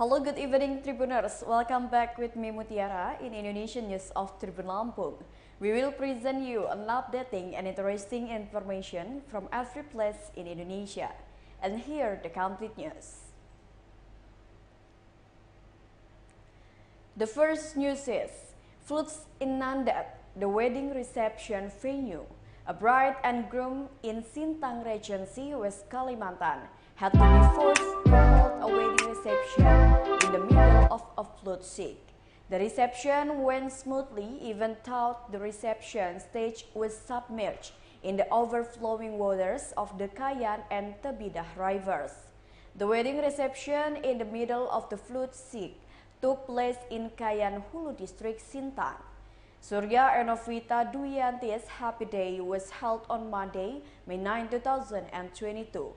Hello, good evening Tribuners. Welcome back with me Mutiara in Indonesian News of Tribun Lampung. We will present you an updating and interesting information from every place in Indonesia. And here the complete news. The first news is, floods inundate the wedding reception venue. A bride and groom in Sintang Regency, West Kalimantan, had to be forced to hold a wedding reception in the middle of a flood seek. The reception went smoothly even though the reception stage was submerged in the overflowing waters of the Kayan and Tebidah rivers. The wedding reception in the middle of the flood seek took place in Kayan Hulu District, Sintang. Surya and Novita Duyanti's Happy Day was held on Monday, May 9, 2022.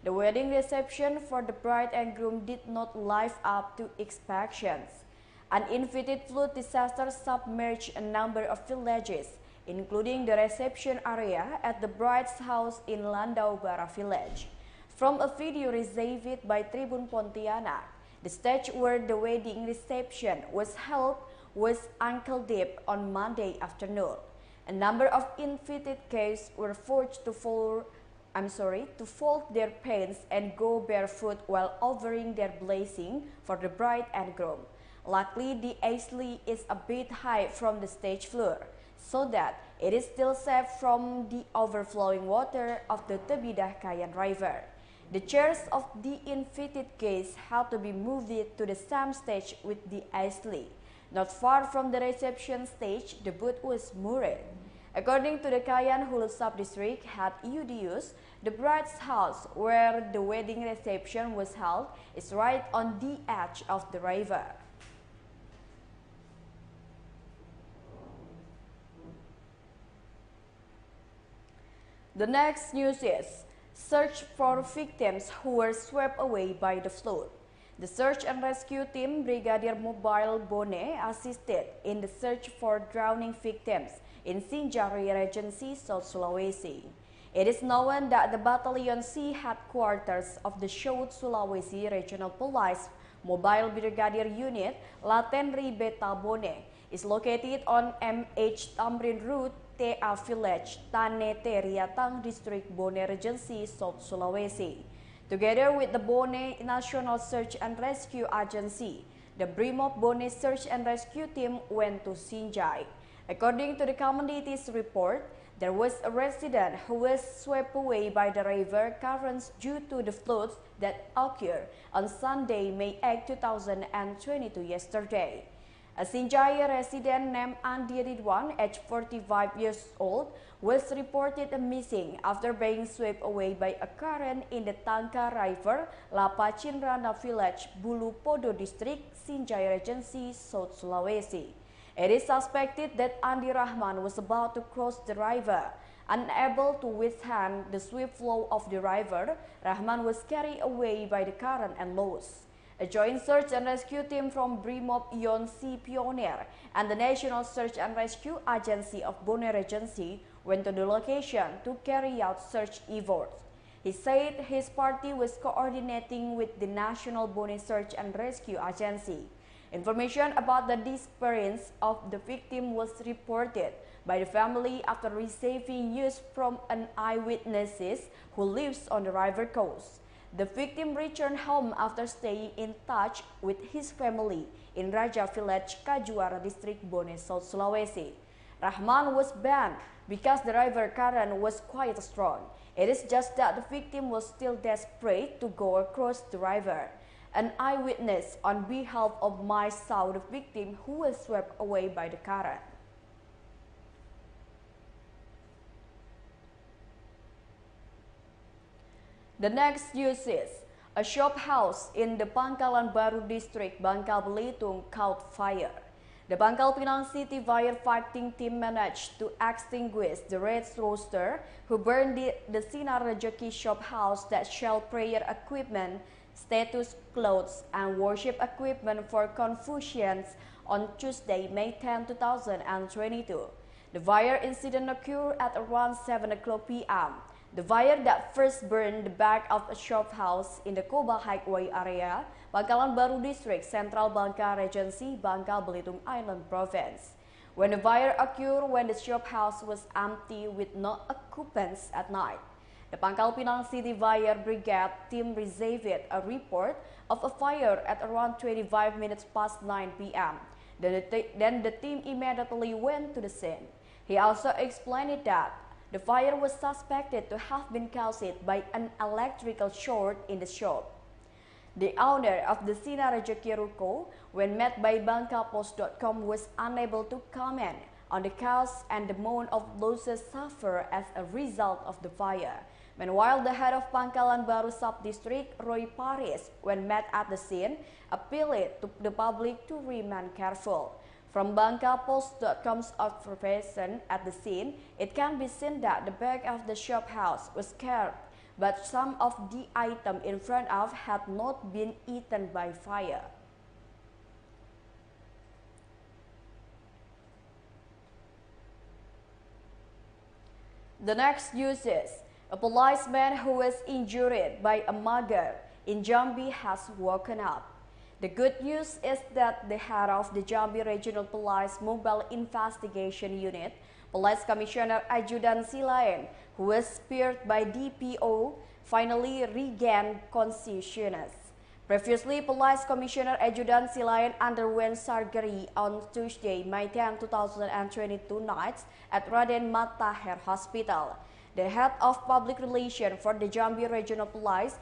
The wedding reception for the bride and groom did not live up to expectations. An invited flood disaster submerged a number of villages, including the reception area at the bride's house in Landau Bara village. From a video received by Tribun Pontianak, the stage where the wedding reception was held was ankle-deep on Monday afternoon. A number of invited guests were forced to fold their pants and go barefoot while offering their blessing for the bride and groom. Luckily, the Aisley is a bit high from the stage floor, so that it is still safe from the overflowing water of the Tebidah Kayan River. The chairs of the invited guests had to be moved to the same stage with the Aisley. Not far from the reception stage, the booth was moored. According to the Kayan Hulu Sub-District Head Yudius, the bride's house where the wedding reception was held is right on the edge of the river. The next news is, search for victims who were swept away by the flood. The search and rescue team Brigadier Mobile Bone assisted in the search for drowning victims in Sinjai Regency, South Sulawesi. It is known that the Battalion C headquarters of the South Sulawesi Regional Police Mobile Brigadier Unit Latenri Beta Bone is located on MH Tamrin Route TA Village, Tanete Riatang District, Bone Regency, South Sulawesi. Together with the Bone National Search and Rescue Agency, the BRIMOB Bone Search and Rescue Team went to Sinjai. According to the community's report, there was a resident who was swept away by the river currents due to the floods that occurred on Sunday, May 8, 2022 yesterday. A Sinjai resident named Andi Ridwan, aged 45 years old, was reported missing after being swept away by a current in the Tangka River, Lapa Cinrana Village, Bulu Podo District, Sinjai Regency, South Sulawesi. It is suspected that Andi Rahman was about to cross the river. Unable to withstand the swift flow of the river, Rahman was carried away by the current and lost. A joint search and rescue team from BRIMOB Ion C Pioneer and the National Search and Rescue Agency of Bone Regency went to the location to carry out search efforts. He said his party was coordinating with the National Bone Search and Rescue Agency. Information about the disappearance of the victim was reported by the family after receiving news from an eyewitness who lives on the river coast. The victim returned home after staying in touch with his family in Raja Village, Kajuara District, Bone, South Sulawesi. Rahman was banned because the river current was quite strong. It is just that the victim was still desperate to go across the river. An eyewitness on behalf of MICE saw the victim who was swept away by the current. The next news is, a shop house in the Pangkalan Baru District, Bangka, Belitung caught fire. The Bangka Pinang City firefighting team managed to extinguish the red rooster who burned the Sinar Rejeki shop house that sell prayer equipment, status clothes, and worship equipment for Confucians on Tuesday, May 10, 2022. The fire incident occurred at around 7 o'clock p.m. The fire that first burned the back of a shop house in the Koba Highway area, Pangkalan Baru District, Central Sintang Regency, Bangka, Belitung Island Province. When the fire occurred when the shop house was empty with no occupants at night. The Pangkal Pinang City Fire Brigade team received a report of a fire at around 25 minutes past 9 p.m. Then the team immediately went to the scene. He also explained that the fire was suspected to have been caused by an electrical short in the shop. The owner of the Sinar Ruko, when met by BangkaPost.com, was unable to comment on the cause and the amount of losses suffered as a result of the fire. Meanwhile, the head of Pangkalan Baru Sub-District, Roy Paris, when met at the scene, appealed to the public to remain careful. From BangkaPost.com's observation at the scene, it can be seen that the back of the shop house was scarred, but some of the items in front of had not been eaten by fire. The next news is, a policeman who was injured by a mugger in Jambi has woken up. The good news is that the head of the Jambi Regional Police Mobile Investigation Unit, Police Commissioner Adjutant Silaen, who was speared by DPO, finally regained consciousness. Previously, Police Commissioner Adjutant Silaen underwent surgery on Tuesday, May 10, 2022 night at Raden Matahir Hospital. The head of public relations for the Jambi Regional Police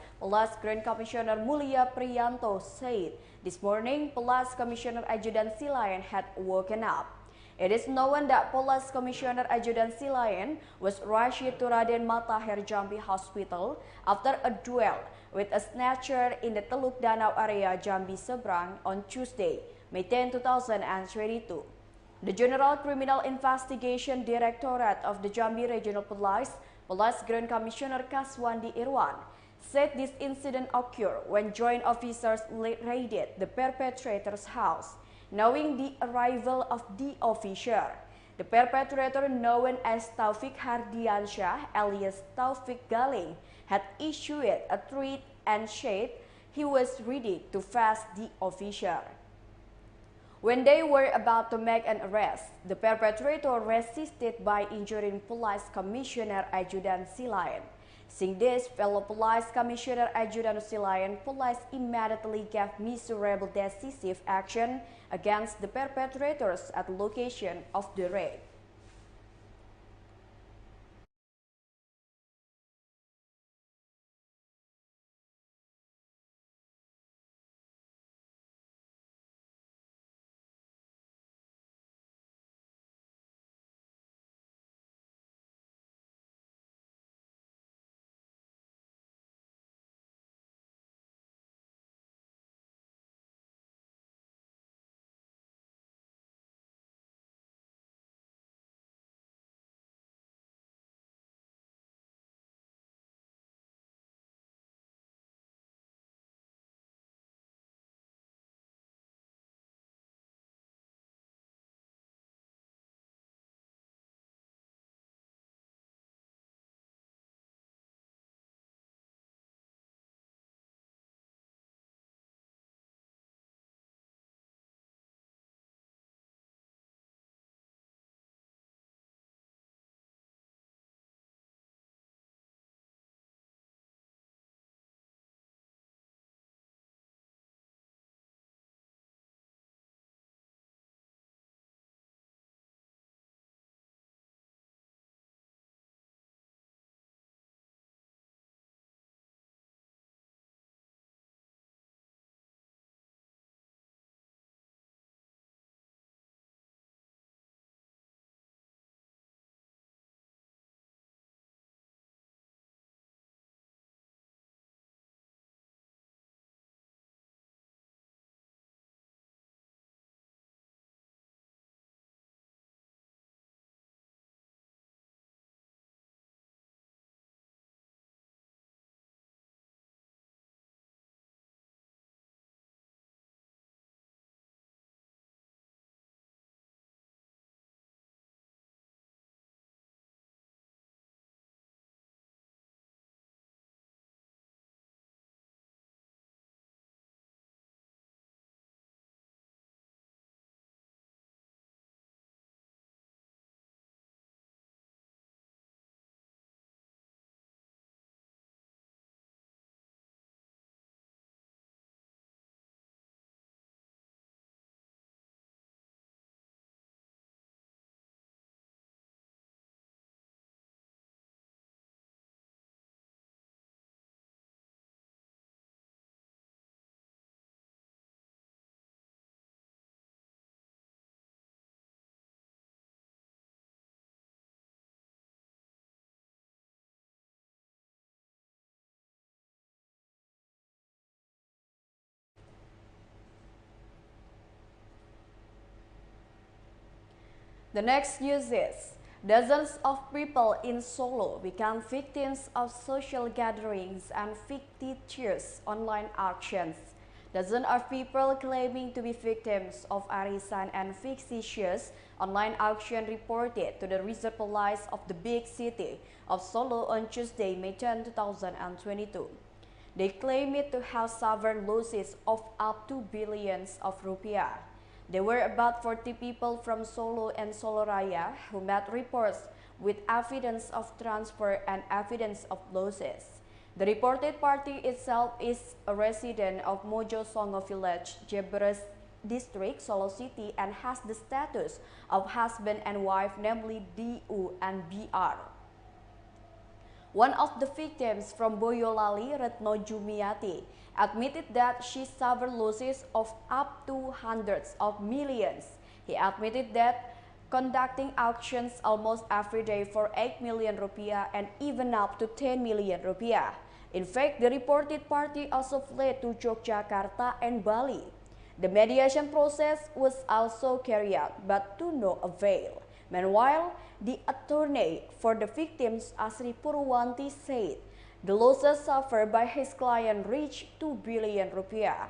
Grand Commissioner Mulia Priyanto, said this morning Police Commissioner Adjutant Silaen had woken up. It is known that Police Commissioner Adjutant Silaen was rushed to Raden Matahir Jambi Hospital after a duel with a snatcher in the Teluk Danau area Jambi Seberang on Tuesday, May 10, 2022. The General Criminal Investigation Directorate of the Jambi Regional Police Grand Commissioner Kaswandi Irwan, said this incident occurred when joint officers raided the perpetrator's house. Knowing the arrival of the officer, the perpetrator, known as Taufik Hardiansyah alias Taufik Galing, had issued a threat and said he was ready to face the officer. When they were about to make an arrest, the perpetrator resisted by injuring Police Commissioner Adjutant Silaen. Seeing this, fellow Police Commissioner Adjutant Silaen, police immediately gave measurable decisive action against the perpetrators at the location of the raid. The next news is dozens of people in Solo become victims of social gatherings and fictitious online auctions. Dozens of people claiming to be victims of arisan and fictitious online auction reported to the Reserve Police of the big city of Solo on Tuesday, May 10, 2022. They claim it to have suffered losses of up to billions of rupiah. There were about 40 people from Solo and Soloraya who made reports with evidence of transfer and evidence of losses. The reported party itself is a resident of Mojo Songo village, Jambret district, Solo City, and has the status of husband and wife, namely DU and BR. One of the victims from Boyolali, Retno Jumiati, admitted that she suffered losses of up to hundreds of millions. He admitted that conducting auctions almost every day for 8 million rupiah and even up to 10 million rupiah. In fact, the reported party also fled to Yogyakarta and Bali. The mediation process was also carried out, but to no avail. Meanwhile, the attorney for the victims, Asri Purwanti, said the losses suffered by his client reached 2 billion rupiah.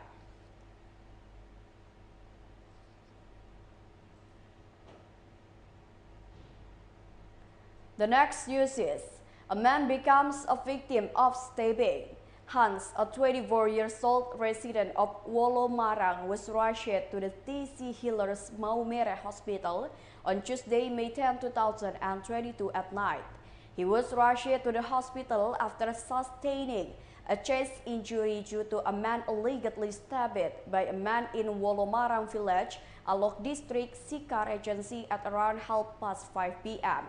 The next news is a man becomes a victim of stabbing. Hans, a 24-year-old resident of Wolomarang, was rushed to the TC Healers Maumere Hospital on Tuesday, May 10, 2022 at night. He was rushed to the hospital after sustaining a chest injury due to a man allegedly stabbed by a man in Wolomarang village, Alok district, Sintang Regency at around 5:30 p.m.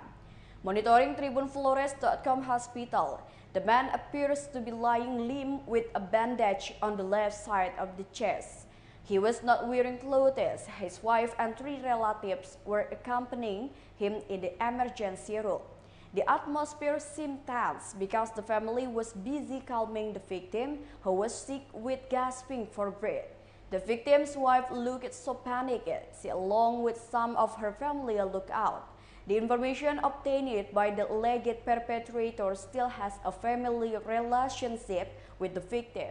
Monitoring TribunFlores.com hospital, the man appears to be lying limp with a bandage on the left side of the chest. He was not wearing clothes. His wife and 3 relatives were accompanying him in the emergency room. The atmosphere seemed tense because the family was busy calming the victim, who was sick with gasping for breath. The victim's wife looked so panicked. She, along with some of her family, looked out. The information obtained by the alleged perpetrator still has a family relationship with the victim.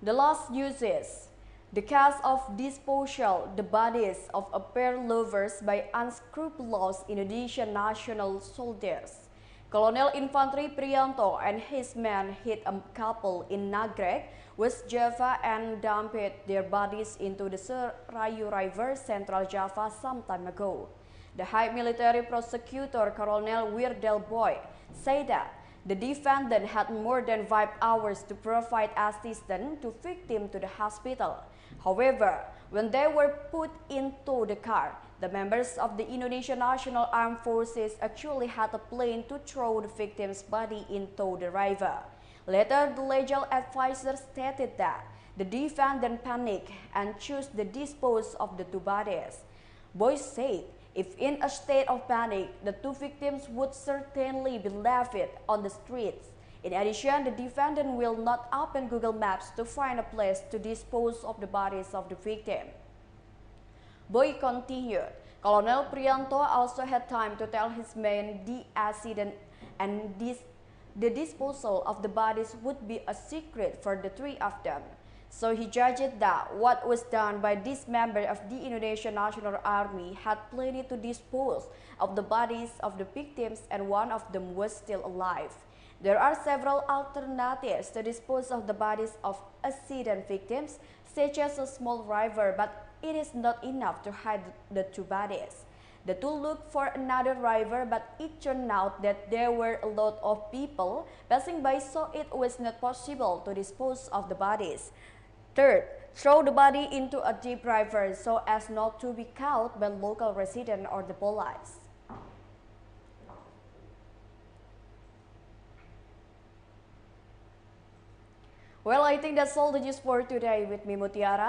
The last news is the case of disposal the bodies of a pair lovers by unscrupulous Indonesian national soldiers. Colonel Infantry Priyanto and his men hit a couple in Nagreg, West Java, and dumped their bodies into the Serayu River, Central Java, some time ago. The High Military Prosecutor Colonel Wirdel Boy said that the defendant had more than 5 hours to provide assistance to victim to the hospital. However, when they were put into the car, the members of the Indonesian National Armed Forces actually had a plane to throw the victim's body into the river. Later, the legal advisor stated that the defendant panicked and chose to dispose of the 2 bodies. Boyce said, if in a state of panic, the 2 victims would certainly be left on the streets. In addition, the defendant will not open Google Maps to find a place to dispose of the bodies of the victim. Boy continued, Colonel Priyanto also had time to tell his men the accident and the disposal of the bodies would be a secret for the 3 of them. So he judged that what was done by this member of the Indonesian National Army had plenty to dispose of the bodies of the victims, and one of them was still alive. There are several alternatives to dispose of the bodies of accident victims, such as a small river, but it is not enough to hide the 2 bodies. The 2 looked for another river, but it turned out that there were a lot of people passing by, so it was not possible to dispose of the bodies. Third, throw the body into a deep river so as not to be caught by local residents or the police. Well, I think that's all the news for today with me, Mutiara.